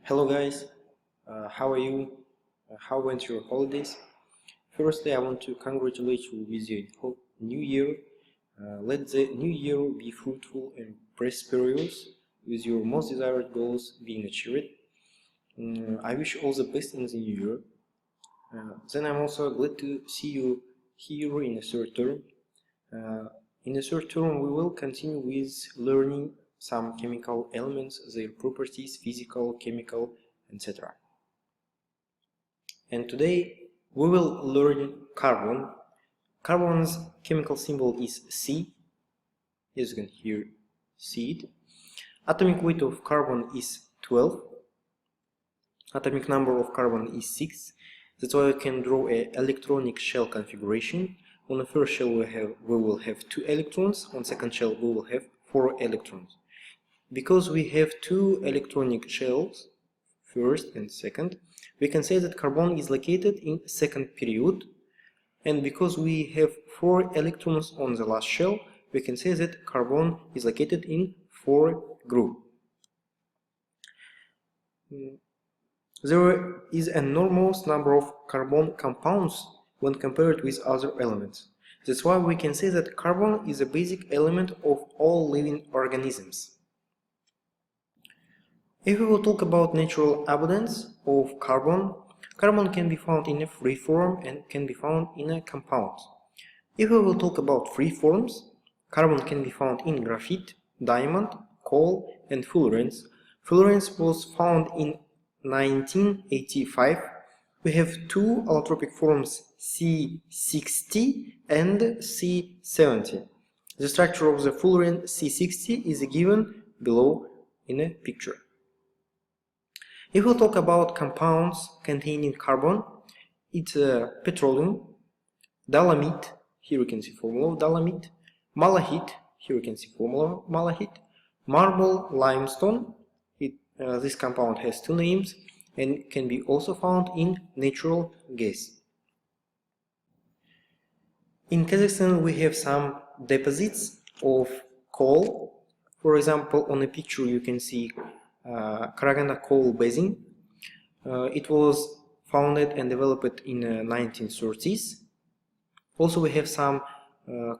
Hello guys, how are you? How went your holidays? Firstly, I want to congratulate you with your new year. Let the new year be fruitful and prosperous, with your most desired goals being achieved. I wish you all the best in the new year. Then I'm also glad to see you here in the third term. In the third term, we will continue with learning some chemical elements, their properties, physical, chemical, etc. And today we will learn carbon. Carbon's chemical symbol is C, as you can here see it. Atomic weight of carbon is 12. Atomic number of carbon is 6. That's why we can draw an electronic shell configuration. On the first shell we will have 2 electrons, on second shell we will have 4 electrons. Because we have 2 electronic shells, first and second, we can say that carbon is located in second period, and because we have 4 electrons on the last shell, we can say that carbon is located in 4 group. There is an enormous number of carbon compounds when compared with other elements. That's why we can say that carbon is a basic element of all living organisms. If we will talk about natural abundance of carbon, carbon can be found in a free form and can be found in a compound. If we will talk about free forms, carbon can be found in graphite, diamond, coal, and fullerenes. Fullerenes was found in 1985. We have 2 allotropic forms C60 and C70. The structure of the fullerene C60 is given below in a picture. If we talk about compounds containing carbon, it's petroleum, dolomite, here you can see formula of dolomite, malachite, here you can see formula of malachite, marble, limestone. This compound has 2 names and can be also found in natural gas. In Kazakhstan we have some deposits of coal. For example, on a picture you can see Karaganda coal basin. It was founded and developed in the 1930s. Also we have some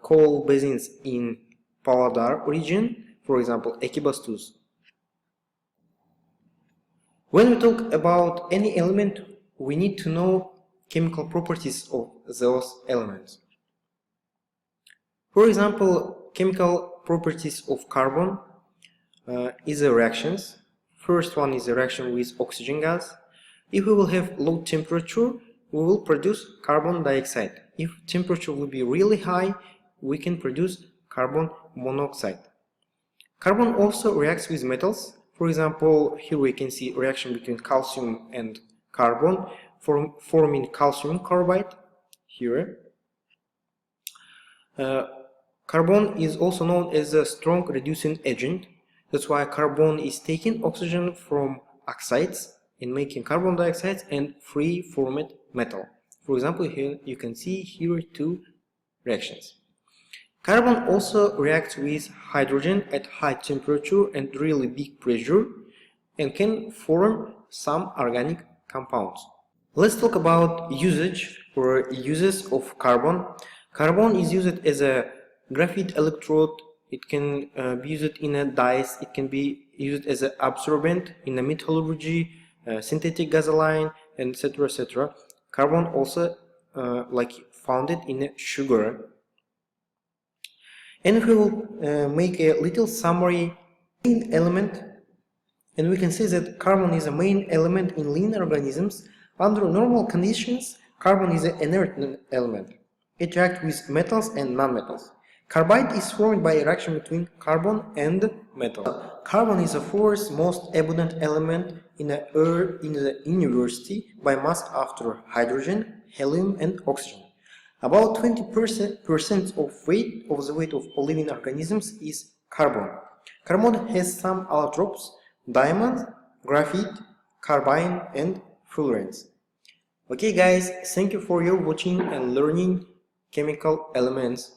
coal basins in Pavlodar region, for example Ekibastuz. When we talk about any element, we need to know chemical properties of those elements. For example, chemical properties of carbon is the reactions. First one is a reaction with oxygen gas. If we will have low temperature, we will produce carbon dioxide. If temperature will be really high, we can produce carbon monoxide. Carbon also reacts with metals. For example, here we can see reaction between calcium and carbon forming calcium carbide. Here. Carbon is also known as a strong reducing agent. That's why carbon is taking oxygen from oxides and making carbon dioxide and free formed metal. For example, here you can see here 2 reactions. Carbon also reacts with hydrogen at high temperature and really big pressure and can form some organic compounds. Let's talk about usage or uses of carbon. Carbon is used as a graphite electrode. It can be used in a dyes, it can be used as an absorbent in a metallurgy, synthetic gasoline, etc. etc. Carbon also found in a sugar. And we will make a little summary main element, and we can say that carbon is a main element in living organisms. Under normal conditions, carbon is an inert element. It reacts with metals and non-metals. Carbide is formed by a reaction between carbon and metal. Carbon is the 4th most abundant element in the universe by mass after hydrogen, helium and oxygen. About 20% of the weight of all living organisms is carbon. Carbon has some allotropes: diamond, graphite, carbide and fullerenes. Okay guys, thank you for your watching and learning chemical elements.